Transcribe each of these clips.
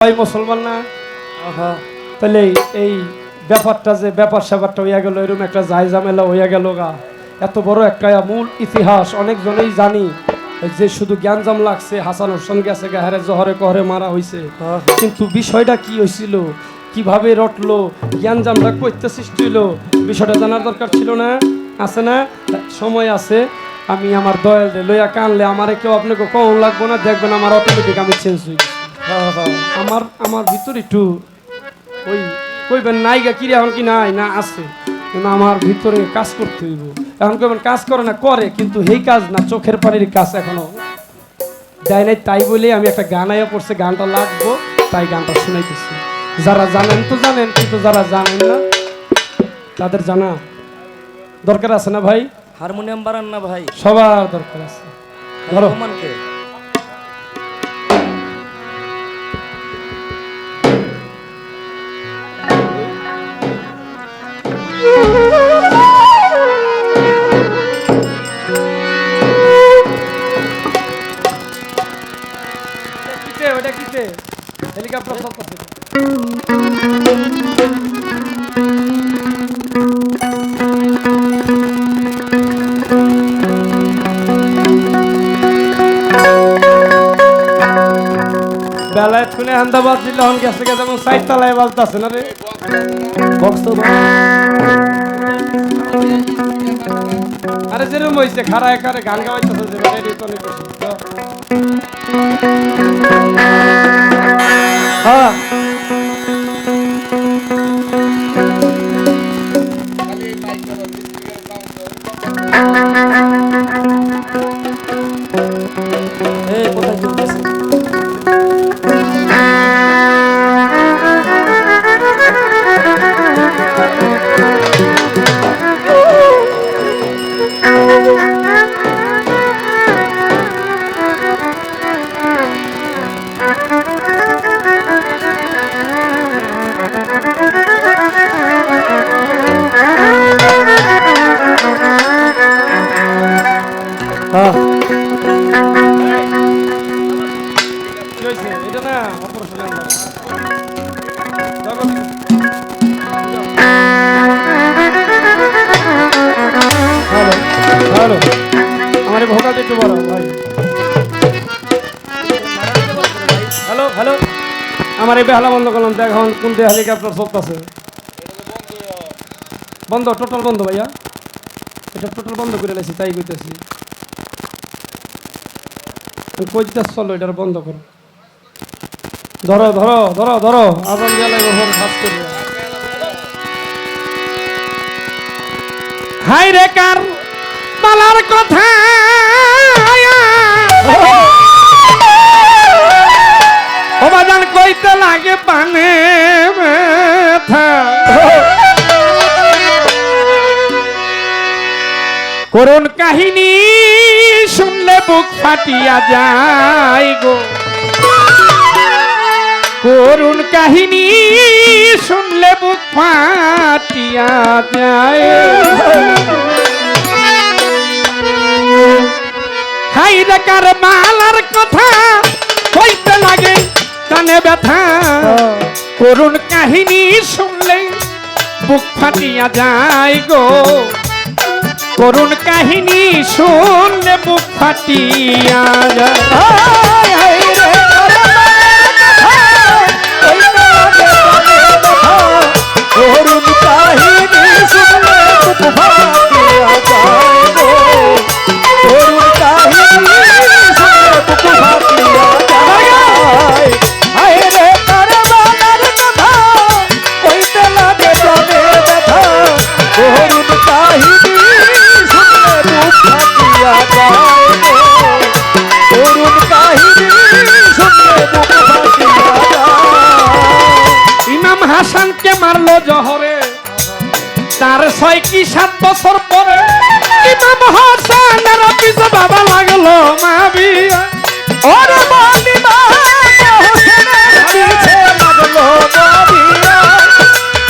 ভাই মুসলমান না তাহলে এই ব্যাপারটা যে ব্যাপারটা হইয়া গেল এরকম একটা ঝামেলা হইয়া গেল গা এত বড় একটা মূল ইতিহাস অনেকজনেই জানি যে শুধু জ্ঞানজাম লাগছে হাসান হোসেন গেছে গাহারে জহরে কহরে মারা হইছে কিন্তু বিষয়টা কি হয়েছিল কিভাবে রটলো জ্ঞানজামটা কইতে সৃষ্টি হইলো বিষয়টা জানার দরকার ছিল না আছে না সময় আছে আমি আমার দয়াল লইয়া কানলে আমারে কেউ আপনাকে কম লাগবো না দেখবেন আমার অটোমেটিক আমি চেঞ্জ হই আমার ভিতর একটু ওই কইবেন নাইগা কিরে এখন কি নাই না আছে কিন্তু আমার ভিতরে কাজ করতে হইব এখন কইবেন কাজ করে না করে কিন্তু এই কাজ না চোখের পানির কাজ এখনো দেয় নাই তাই বলে আমি একটা গান আয়া পড়ছে গানটা লাগবো তাই গানটা শুনাইতেছি যারা জানেন তো জানেন কিন্তু যারা জানেন না তাদের জানা দরকার আছে না ভাই হারমোনিয়াম বাড়ান না ভাই সবার দরকার আছে ধরো মানকে ওটা কিসে হেলিকপ্টার চলতেছে বেলায় শুনে আন্দাবাদ দিলে হন গেছে যেমন সাইড তালায় বাজতেছে না রে বক্স তো আরে যেরকম হয়েছে খারায় খারে গান গাওয়াইতেছে যে রেডি তো অনেক বেশি হ্যাঁ কোথায় চলতেছে এটা না অপারেশন হ্যালো আমার ভোকালটা একটু বড় ভাই হ্যালো হ্যালো আমার এই বেহালা বন্ধ করলাম দেখ এখন কোন দিয়ে হেলিকপ্টার চলতেছে বন্ধ টোটাল বন্ধ ভাইয়া এটা টোটাল বন্ধ করে লাইছি তাই কইতেছি কইতে চলো এটা বন্ধ করো ধরো ধরো ধরো ধরো আজান গেলে কাজ করবে হাই রে কার বালার কথা অবাজান কইতে লাগে পানে ব্যথা করুণ কাহিনী শুনলে বুক ফাটিয়া যায় গো করুণ কাহিনী শুনলে বুক ফাটিয়া যায় হাই রেখার মালার কথা কইতে লাগে কানে ব্যথা করুণ কাহিনী শুনলে বুক ফাটিয়া যায় গো করুণ কাহিনী শুনলে বুক ফাটিয়া যায় করুণ কাহিনী শুনলে বুক ফাটিয়া যায় গো করুণ কাহিনী শুনলে বুক ফাটিয়া যায় হায় রে কারবালার কথা কইতে লাগে জানে ব্যথা করুণ কাহিনী শুনলে বুক ফাটিয়া যায় গো করুণ কাহিনী শুনলে বুক ফাটিয়া যায় ইমাম হাসানকে মারলো জহরে তার 6 কি 7 বছর পরে ইমাম হাসানের পিছে বাবা লাগলো মাবিয়া ওরে বালিমা হোসেনের পিছে লাগলো মাবিয়া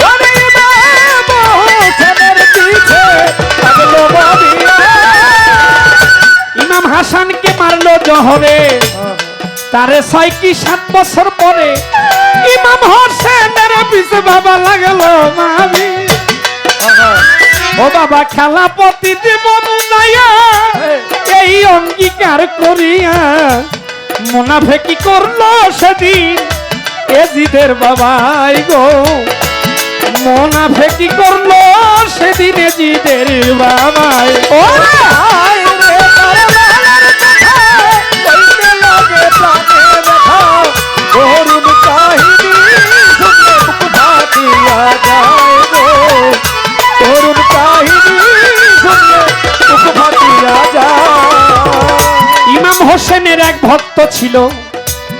ওরে ইমাম হোসেনের পিছে লাগলো মাবিয়া ইমাম হাসানকে মারলো জহরে তারে 6 কি 7 বছর পরে ইমাম হোসেনের পিছে বাবা লাগলো মামি ও বাবা খেলা পতি দিব বুঝাইয়া এই অঙ্গীকার করিয়া মুনাফেকি করলো সেদিন এজিদের বাবাই গো মুনাফেকি করলো সেদিন এজিদের বাবাই ও হায় রে কারবালার কথা কইতে লাগে প্রাণে ব্যথা করুণ কাহিনী শুনলে বুক ফাটিয়া যায় গো করুণ কাহিনী শুনলে বুক ফাটিয়া যায় ইমাম হোসেনের এক ভক্ত ছিল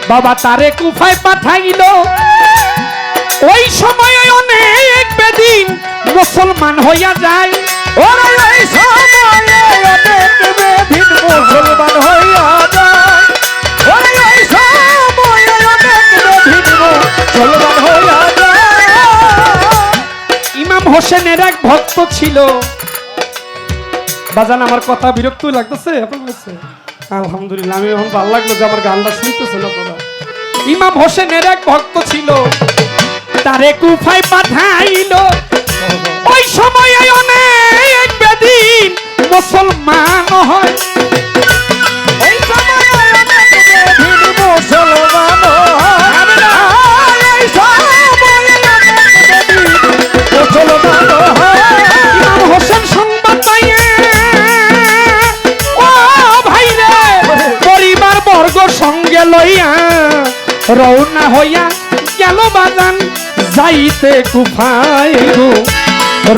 বাবা তারে কুফায় পাঠাইল ওই সময়ে অনেক বেদিন মুসলমান হইয়া যায় ওরে এই সময়ে অনেক বেদিন মুসলমান হইয়া যায় ওরে এই সময়ে অনেক বেদিন মুসলমান হইয়া যায় ইমাম হোসেনের এক ভক্ত ছিল বাজান আমার কথা বিরক্ত লাগতেছে আপনার কাছে আলহামদুলিল্লাহ আমি এখন ভালো লাগলো যে আমার গানটা শুনতেছেন আপনারা ইমাম হোসেনের এক ভক্ত ছিল তারে কুফায় পাঠাইল ওই সময়ে অনেক বেদিন মুসলমান হয় এই সময়ে অনেক বেদিন মুসলমান হয় এই সময়ে অনেক বেদিন মুসলমান হয় ইমাম হোসেন সংবাদ পাইয়ে ও ভাই রে পরিবার বর্গ সঙ্গে লইয়া রওনা হইয়া গেল বাজান যাইতে কুফায় গো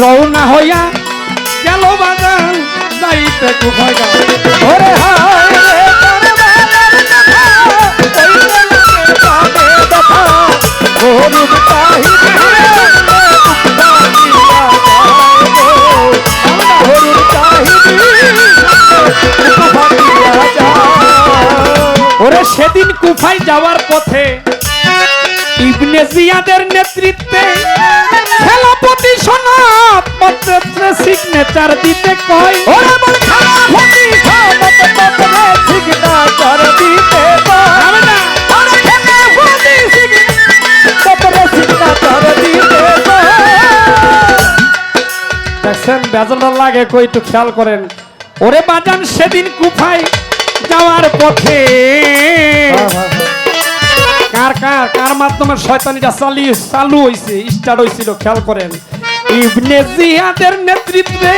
রওনা হইয়া গেল বাজান যাইতে কুফায় গো ওরে হায় রে কারবালার কথা কইতে লাগে প্রাণে ব্যথা করুণ কাহিনী শুনলে বুক ফাটিয়া যায় গো করুণ কাহিনী শুনলে বুক ফাটিয়া যায় ওরে সেদিন কুফায় যাওয়ার পথে ইবনে জিয়াদের নেতৃত্বে খেলাপতি সনদ পত্রে সিগনেচার দিতে কয় ওরে বল খেলাপতি সনদ পত্রে সিগনেচার দিতে কয় ওরে খেলাপতি পত্রে সিগনেচার দিতে কয় দেখছেন বেজাল লাগে কই একটু খেয়াল করেন ওরে বাজান সেদিন কুফায় যাওয়ার পথে কার কার কার মাধ্যমে শয়তানিটা চালু হইছে স্টার্ট হইছিল খেয়াল করেন ইবনে জিয়াদের নেতৃত্বে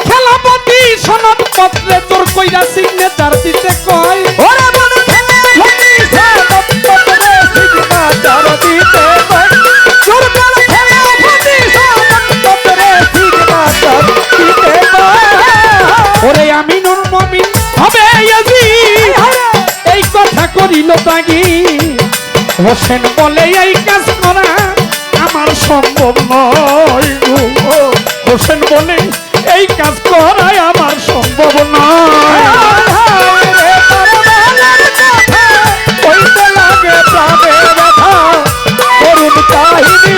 খেলাপতি সনদ পত্রে তোর কইরা সিগনেচার দিতে কয় ওরে বল খেলাপতি সনদ পত্রে সিগনেচার দিতে কয় তোর বল খেলাপতি সনদ পত্রে সিগনেচার দিতে কয় ওরে আমিনুর মুমিন হবে ইয়াজিদ এই কথা করিল তাগি হোসেন বলে এই কাজ করা আমার সম্ভব নয় গো হোসেন বলে এই কাজ করা আমার সম্ভব নয় কইতে লাগে প্রাণে ব্যথা করুণ কাহিনী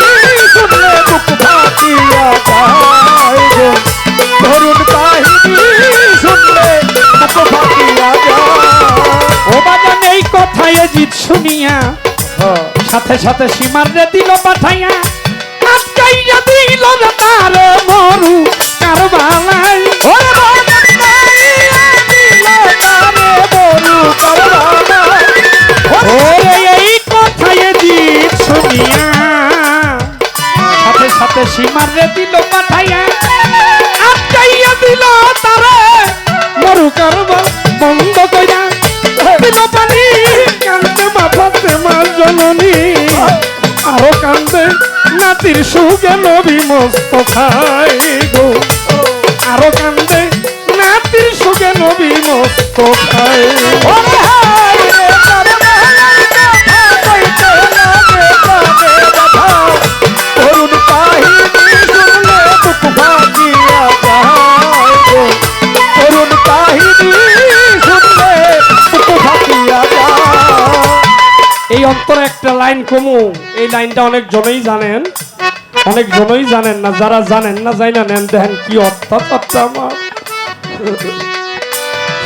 শুনলে বুক ফাটিয়া যায় গো করুণ কাহিনী শুনলে বুক ফাটিয়া যায় ও বাজান এই কথায় জিত শুনিয়া সাথে সাথে সীমার রে দিল পাঠাইয়া আটকাইয়া দিল রে তার মরু কারবালাই ওরে বাবা দিল তারে বরু করবানা ওরে এই কথায় জিত শুনিয়া সাথে সাথে সীমার রে দিল পাঠাইয়া আটকাইয়া দিল তারে মরু কারবাল বন্ধ কইরা দিল পানি কান্দে মাথাতে মার জননী আরো কান্দে নাতির সুগে নবী মোস্তফায় গো আরো কান্দে নাতির সুগে নবী মোস্তফায় ওরে হায় রে কারবালার কথা কইতে লাগে প্রাণে ব্যথা করুণ কাহিনী শুনলে বুক ফাটিয়া যায় গো করুণ কাহিনী শুনলে বুক ফাটিয়া যায় এই অন্তরে একটা লাইন কমু এই লাইনটা অনেক জনেই জানেন অনেক জনই জানেন না যারা জানেন না যাই না নেন দেখেন কি অর্থাৎ আমার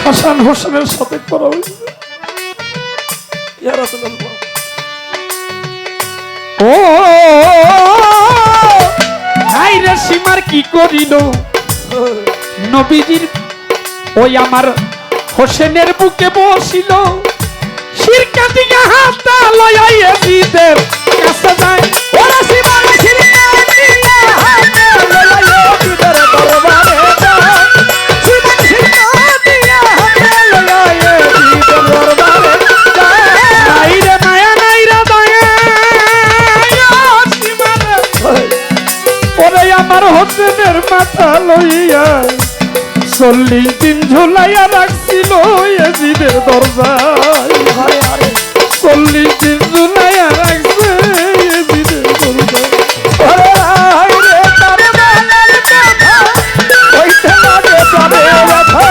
হাসান হোসেনের সাথে করা হয়েছে ইয়া রাসূলুল্লাহ ও হাই রে সীমার কি করিল নবীজির ওই আমার হোসেনের বুকে বসিল শিরকা দিয়া হাতটা লয়াইয়া দিদের কাছে যায় ওরে সীমার শিরকা দিয়া হাতে লইয়া দিদের দরবারে যায় সীমার শিরকা দিয়া হাতে লইয়া দিদের দরবারে যায় নাই রে মায়া নাই রে দয়া সীমারে ওরে আমার হোসেনের মাথা লইয়া 40 দিন ঝুলাইয়া রাখছিল ইয়াজিদের দরজায় আরে আরে 40 দিন ঝুলাইয়া রাখছে ইয়াজিদের দরজায় ওরে হায় রে তার মালার কথা কইতে লাগে প্রাণে ব্যথা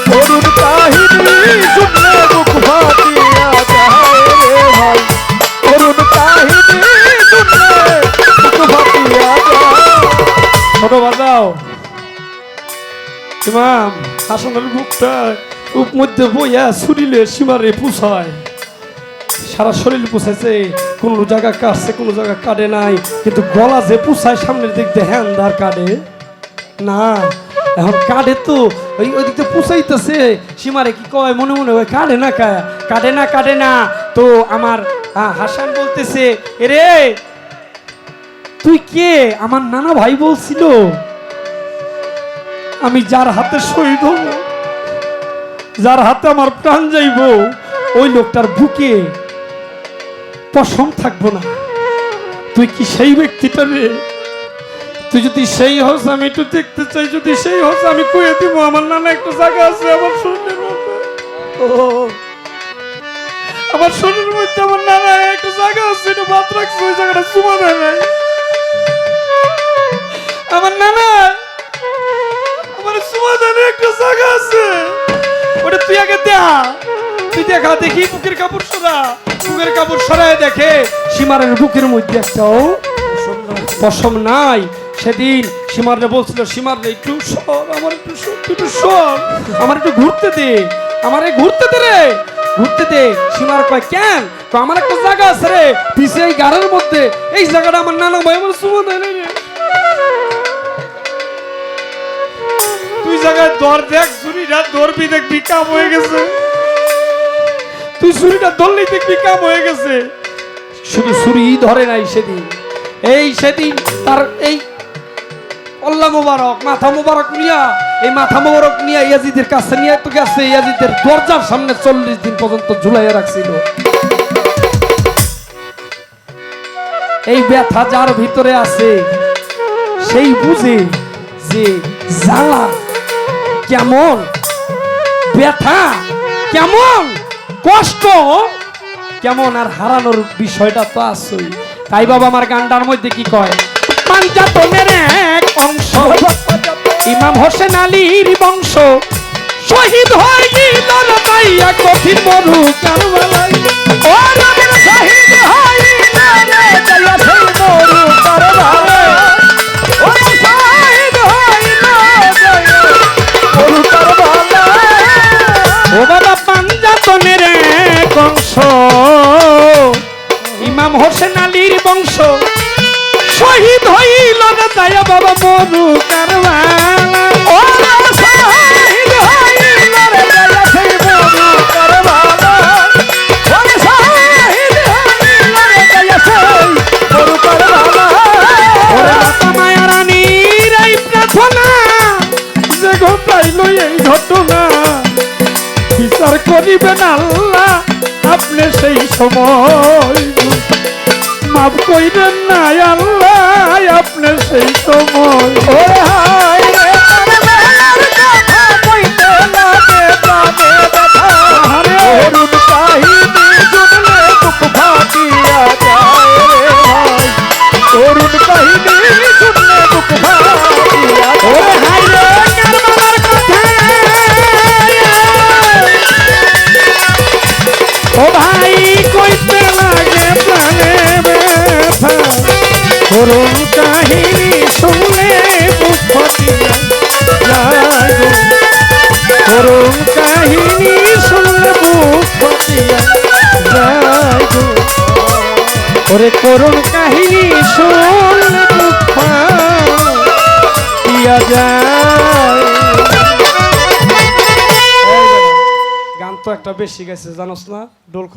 করুণ কাহিনী শুনলে বুক ফাটিয়া যায় রে ভাই করুণ কাহিনী শুনলে বুক ফাটিয়া যায় ছোট বাজাও ইমাম হাসানের বুকটা উপ মধ্যে বইয়া ছুরিলে সীমারে পুষায় সারা শরীর পুষাইছে কোনো জায়গা কাটছে কোনো জায়গা কাটে নাই কিন্তু গলা যে পুষায় সামনের দিক দিয়ে হ্যান্দার কাটে না এখন কাটে তো ওই দিক দিয়ে পুষাইতেছে সীমারে কি কয় মনে মনে হয় কাটে না কাটে না তো আমার হাসান বলতেছে এরে তুই কে আমার নানা ভাই বলছিল আমি যার হাতে শহীদ হব যার হাতে আমার প্রাণ যাইব ওই লোকটার বুকে পশম থাকবো না তুই কি সেই ব্যক্তিটা রে তুই যদি সেই হস আমি একটু দেখতে চাই যদি সেই হস আমি কইয়ে দিব আমার নানা একটা জায়গা আছে আমার শরীরের মধ্যে আমার শরীরের মধ্যে আমার নানা একটা জায়গা আছে এটা বাদ রাখছে ওই জায়গাটা চুমা দেয় নাই আমার নানা আমার সুমাদানের একটা জায়গা আছে ওটা তুই আগে তুই দেখা দেখি বুকের কাপড় সরায় দেখে সীমারের বুকের মধ্যে একটাও পশম নাই সেদিন সীমারে বলছিল সীমারে একটু সর আমার একটু সর আমার একটু ঘুরতে দে আমারে ঘুরতে দে রে ঘুরতে দে সীমার কয় কেন তো আমার একটা জায়গা আছে রে পিছে এই গাড়ের মধ্যে এই জায়গাটা আমার নানা ভাই আমার সুমাদান রে তুই জায়গায় দর দেখ ছুরিটা ধরবি দেখবি কাম হয়ে গেছে তুই ছুরিটা ধরলেই দেখবি কাম হয়ে গেছে শুধু ছুরি ধরে নাই সেদিন তার এই আল্লাহ মোবারক মাথা মোবারক নিয়ে ইয়াজিদের কাছে নিয়ে তো গেছে ইয়াজিদের দরজার সামনে 40 দিন পর্যন্ত ঝুলাইয়া রাখছিল এই ব্যথা যার ভিতরে আছে সেই বুঝে যে জ্বালা কেমন ব্যথা কেমন কষ্ট কেমন আর হারানোর বিষয়টা তো আসছেই তাই বাবা আমার গানটার মধ্যে কি কয় পাঞ্জাতনের এক অংশ ইমাম হোসেন আলীর বংশ শহীদ হয়ে গেল তাইয়া কঠিন মরু কারবালায় ও নবীর শহীদ হইলা রে তাইয়া সেই মরু কারবালায় ও শহীদ হইলা রে মরু কারবালায় ও বাবা পাঞ্জাতনের এক অংশ ইমাম হোসেন আলীর বংশ শহীদ হইল না তাই বাবা মরু কারবালায় ও শহীদ হইলা রে তাইয়া সেই মরু কারবালায় ও শহীদ হইলা রে তাইয়া সেই মরু কারবালায় ওরে মাতা মায়া রানীর এই প্রার্থনা যে ঘটাইল এই ঘটনা বিচার করিবেন আল্লাহ আপনি সেই সময় মাফ কইবেন না আল্লাহ আপনি সেই সময় ওরে হায় রে তার বেলার কথা কইতে লাগে প্রাণে ব্যথা করুণ কাহিনী শুনলে বুক ফাটিয়া যায় রে ভাই করুণ কাহিনী শুনলে বুক ফাটিয়া ওরে হায় রে কারবালার কথা ও ভাই কইতে লাগে প্রাণে ব্যথা করুণ কাহিনী শুনলে বুক ফাটি করুণ কাহিনী শুনলে দুঃখ দিয়া যায়। গান তো একটা বেশি গেছে জানোস না, ডোল খুলে